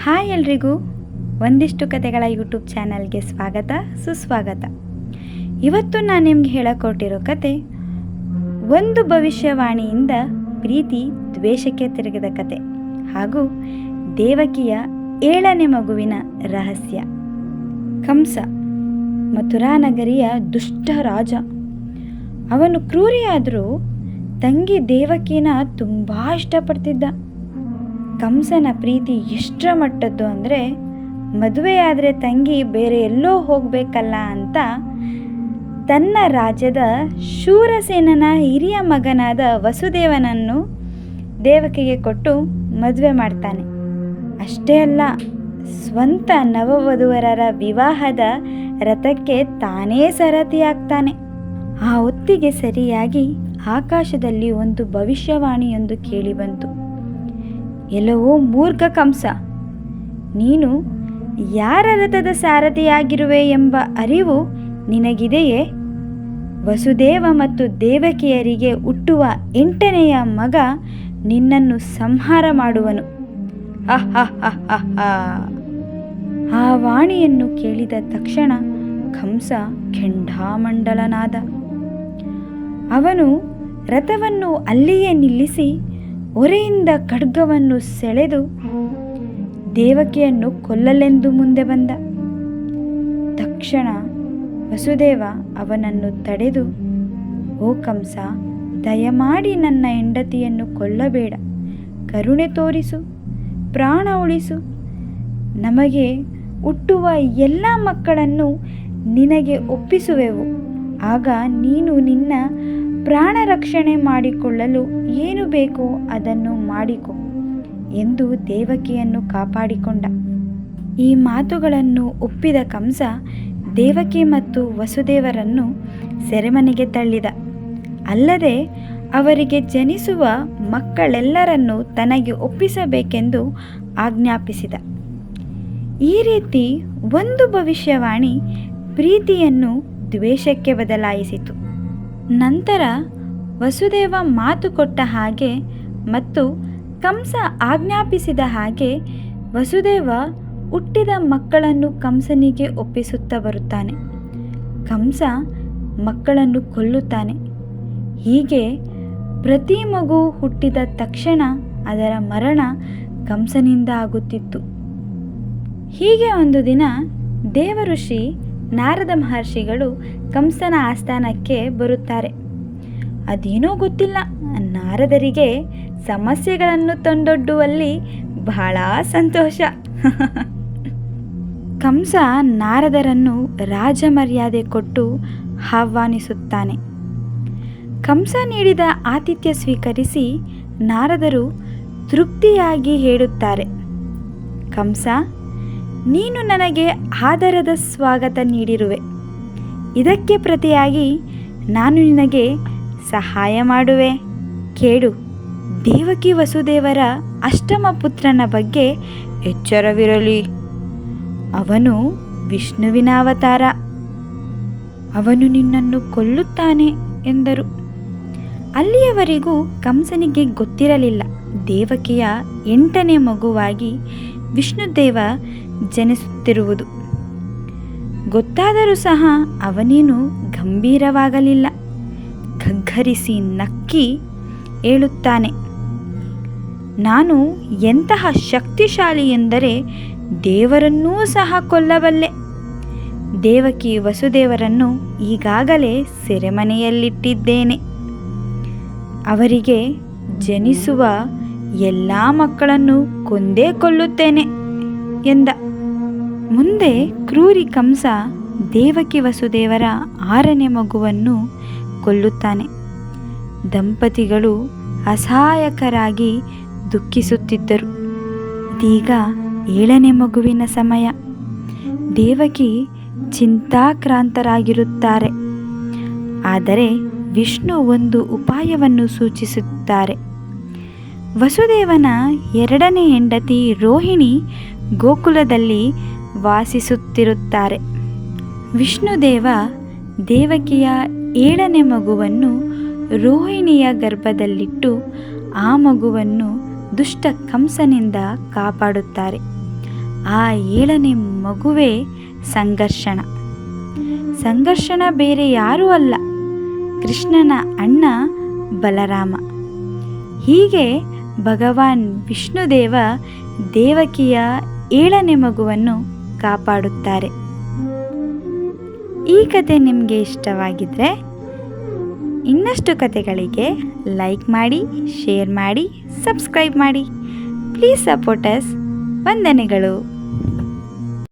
Hi ಎಲ್ರಿಗೂ, ಒಂದಿಷ್ಟು ಕತೆಗಳ ಯೂಟ್ಯೂಬ್ ಚಾನಲ್ಗೆ ಸ್ವಾಗತ ಸುಸ್ವಾಗತ. ಇವತ್ತು ನಾನು ನಿಮ್ಗೆ ಹೇಳಕೊಟ್ಟಿರೋ ಕತೆ ಒಂದು ಭವಿಷ್ಯವಾಣಿಯಿಂದ ಪ್ರೀತಿ ದ್ವೇಷಕ್ಕೆ ತಿರುಗಿದ ಕತೆ ಹಾಗೂ ದೇವಕಿಯ 7ನೇ ಮಗುವಿನ ರಹಸ್ಯ. ಕಂಸ ಮಥುರಾ ನಗರಿಯ ದುಷ್ಟ ರಾಜ. ಅವನು ಕ್ರೂರಿಯಾದರೂ ತಂಗಿ ದೇವಕಿನ ತುಂಬ ಇಷ್ಟಪಡ್ತಿದ್ದ. ಕಂಸನ ಪ್ರೀತಿ ಎಷ್ಟರ ಮಟ್ಟದ್ದು ಅಂದರೆ ಮದುವೆಯಾದರೆ ತಂಗಿ ಬೇರೆ ಎಲ್ಲೋ ಹೋಗಬೇಕಲ್ಲ ಅಂತ ತನ್ನ ರಾಜ್ಯದ ಶೂರಸೇನನ ಹಿರಿಯ ಮಗನಾದ ವಸುದೇವನನ್ನು ದೇವಕಿಗೆ ಕೊಟ್ಟು ಮದುವೆ ಮಾಡ್ತಾನೆ. ಅಷ್ಟೇ ಅಲ್ಲ, ಸ್ವಂತ ನವವಧುವರರ ವಿವಾಹದ ರಥಕ್ಕೆ ತಾನೇ ಸಾರಥಿಯಾಗ್ತಾನೆ. ಆ ಹೊತ್ತಿಗೆ ಸರಿಯಾಗಿ ಆಕಾಶದಲ್ಲಿ ಒಂದು ಭವಿಷ್ಯವಾಣಿಯೊಂದು ಕೇಳಿಬಂತು. ಎಲ್ಲವೋ ಮೂರ್ಖ ಕಂಸ, ನೀನು ಯಾರ ರಥದ ಸಾರಥಿಯಾಗಿರುವೆ ಎಂಬ ಅರಿವು ನಿನಗಿದೆಯೇ? ವಸುದೇವ ಮತ್ತು ದೇವಕಿಯರಿಗೆ ಹುಟ್ಟುವ 8ನೆಯ ಮಗ ನಿನ್ನನ್ನು ಸಂಹಾರ ಮಾಡುವನು. ಆ ವಾಣಿಯನ್ನು ಕೇಳಿದ ತಕ್ಷಣ ಕಂಸ ಕೆಂಡಾಮಂಡಲನಾದ. ಅವನು ರಥವನ್ನು ಅಲ್ಲಿಯೇ ನಿಲ್ಲಿಸಿ ಹೊರೆಯಿಂದ ಖಡ್ಗವನ್ನು ಸೆಳೆದು ದೇವಕಿಯನ್ನು ಕೊಲ್ಲಲೆಂದು ಮುಂದೆ ಬಂದ. ತಕ್ಷಣ ವಸುದೇವ ಅವನನ್ನು ತಡೆದು, ಓ ಕಂಸ, ದಯಮಾಡಿ ನನ್ನ ಹೆಂಡತಿಯನ್ನು ಕೊಲ್ಲಬೇಡ, ಕರುಣೆ ತೋರಿಸು, ಪ್ರಾಣ ಉಳಿಸು. ನಮಗೆ ಹುಟ್ಟುವ ಎಲ್ಲ ಮಕ್ಕಳನ್ನು ನಿನಗೆ ಒಪ್ಪಿಸುವೆವು. ಆಗ ನೀನು ನಿನ್ನ ಪ್ರಾಣ ರಕ್ಷಣೆ ಮಾಡಿಕೊಳ್ಳಲು ಏನು ಬೇಕೋ ಅದನ್ನು ಮಾಡಿಕೊ ಎಂದು ದೇವಕಿಯನ್ನು ಕಾಪಾಡಿಕೊಂಡ. ಈ ಮಾತುಗಳನ್ನು ಒಪ್ಪಿದ ಕಂಸ ದೇವಕಿ ಮತ್ತು ವಸುದೇವರನ್ನು ಸೆರೆಮನೆಗೆ ತಳ್ಳಿದ. ಅಲ್ಲದೆ ಅವರಿಗೆ ಜನಿಸುವ ಮಕ್ಕಳೆಲ್ಲರನ್ನೂ ತನಗೆ ಒಪ್ಪಿಸಬೇಕೆಂದು ಆಜ್ಞಾಪಿಸಿದ. ಈ ರೀತಿ ಒಂದು ಭವಿಷ್ಯವಾಣಿ ಪ್ರೀತಿಯನ್ನು ದ್ವೇಷಕ್ಕೆ ಬದಲಾಯಿಸಿತು. ನಂತರ ವಸುದೇವ ಮಾತು ಕೊಟ್ಟ ಹಾಗೆ ಮತ್ತು ಕಂಸ ಆಜ್ಞಾಪಿಸಿದ ಹಾಗೆ ವಸುದೇವ ಹುಟ್ಟಿದ ಮಕ್ಕಳನ್ನು ಕಂಸನಿಗೆ ಒಪ್ಪಿಸುತ್ತಾ ಬರುತ್ತಾನೆ. ಕಂಸ ಮಕ್ಕಳನ್ನು ಕೊಲ್ಲುತ್ತಾನೆ. ಹೀಗೆ ಪ್ರತಿ ಮಗು ಹುಟ್ಟಿದ ತಕ್ಷಣ ಅದರ ಮರಣ ಕಂಸನಿಂದ ಆಗುತ್ತಿತ್ತು. ಹೀಗೆ ಒಂದು ದಿನ ದೇವಋಷಿ ನಾರದ ಮಹರ್ಷಿಗಳು ಕಂಸನ ಆಸ್ಥಾನಕ್ಕೆ ಬರುತ್ತಾರೆ. ಅದೇನೋ ಗೊತ್ತಿಲ್ಲ, ನಾರದರಿಗೆ ಸಮಸ್ಯೆಗಳನ್ನು ತಂದೊಡ್ಡುವಲ್ಲಿ ಬಹಳ ಸಂತೋಷ. ಕಂಸ ನಾರದರನ್ನು ರಾಜಮರ್ಯಾದೆ ಕೊಟ್ಟು ಆಹ್ವಾನಿಸುತ್ತಾನೆ. ಕಂಸ ನೀಡಿದ ಆತಿಥ್ಯ ಸ್ವೀಕರಿಸಿ ನಾರದರು ತೃಪ್ತಿಯಾಗಿ ಹೇಳುತ್ತಾರೆ, ಕಂಸ, ನೀನು ನನಗೆ ಆದರದ ಸ್ವಾಗತ ನೀಡಿರುವೆ. ಇದಕ್ಕೆ ಪ್ರತಿಯಾಗಿ ನಾನು ನಿನಗೆ ಸಹಾಯ ಮಾಡುವೆ. ಕೇಳು, ದೇವಕಿ ವಸುದೇವರ ಅಷ್ಟಮ ಪುತ್ರನ ಬಗ್ಗೆ ಎಚ್ಚರವಿರಲಿ. ಅವನು ವಿಷ್ಣುವಿನ ಅವತಾರ. ಅವನು ನಿನ್ನನ್ನು ಕೊಲ್ಲುತ್ತಾನೆ ಎಂದರು. ಅಲ್ಲಿಯವರೆಗೂ ಕಂಸನಿಗೆ ಗೊತ್ತಿರಲಿಲ್ಲ ದೇವಕಿಯ 8ನೇ ಮಗುವಾಗಿ ವಿಷ್ಣುದೇವ ಜನಿಸುತ್ತಿರುವುದು. ಗೊತ್ತಾದರೂ ಸಹ ಅವನೇನು ಗಂಭೀರವಾಗಲಿಲ್ಲ. ಗಗ್ಗರಿಸಿ ನಕ್ಕಿ ಹೇಳುತ್ತಾನೆ, ನಾನು ಎಂತಹ ಶಕ್ತಿಶಾಲಿ ಎಂದರೆ ದೇವರನ್ನೂ ಸಹ ಕೊಲ್ಲಬಲ್ಲೆ. ದೇವಕಿ ವಸುದೇವರನ್ನು ಈಗಾಗಲೇ ಸೆರೆಮನೆಯಲ್ಲಿಟ್ಟಿದ್ದೇನೆ. ಅವರಿಗೆ ಜನಿಸುವ ಎಲ್ಲ ಮಕ್ಕಳನ್ನು ಕೊಂದೇ ಕೊಲ್ಲುತ್ತೇನೆ ಎಂದ. ಮುಂದೆ ಕ್ರೂರಿ ಕಂಸ ದೇವಕಿ ವಸುದೇವರ 6ನೇ ಮಗುವನ್ನು ಕೊಲ್ಲುತ್ತಾನೆ. ದಂಪತಿಗಳು ಅಸಹಾಯಕರಾಗಿ ದುಃಖಿಸುತ್ತಿದ್ದರು. ಇದೀಗ 7ನೇ ಮಗುವಿನ ಸಮಯ. ದೇವಕಿ ಚಿಂತಾಕ್ರಾಂತರಾಗಿರುತ್ತಾರೆ. ಆದರೆ ವಿಷ್ಣು ಒಂದು ಉಪಾಯವನ್ನು ಸೂಚಿಸುತ್ತಾರೆ. ವಸುದೇವನ 2ನೇ ಹೆಂಡತಿ ರೋಹಿಣಿ ಗೋಕುಲದಲ್ಲಿ ವಾಸಿಸುತ್ತಿರುತ್ತಾರೆ. ವಿಷ್ಣುದೇವ ದೇವಕಿಯ 7ನೇ ಮಗುವನ್ನು ರೋಹಿಣಿಯ ಗರ್ಭದಲ್ಲಿಟ್ಟು ಆ ಮಗುವನ್ನು ದುಷ್ಟ ಕಂಸನಿಂದ ಕಾಪಾಡುತ್ತಾರೆ. ಆ 7ನೇ ಮಗುವೇ ಸಂಘರ್ಷಣ. ಸಂಘರ್ಷಣ ಬೇರೆ ಯಾರೂ ಅಲ್ಲ, ಕೃಷ್ಣನ ಅಣ್ಣ ಬಲರಾಮ. ಹೀಗೆ ಭಗವಾನ್ ವಿಷ್ಣುದೇವ ದೇವಕಿಯ 7ನೇ ಮಗುವನ್ನು ಕಾಪಾಡುತ್ತಾರೆ. ಈ ಕತೆ ನಿಮಗೆ ಇಷ್ಟವಾಗಿದ್ದರೆ ಇನ್ನಷ್ಟು ಕತೆಗಳಿಗೆ ಲೈಕ್ ಮಾಡಿ, ಶೇರ್ ಮಾಡಿ, ಸಬ್ಸ್ಕ್ರೈಬ್ ಮಾಡಿ. Please support us. ವಂದನೆಗಳು.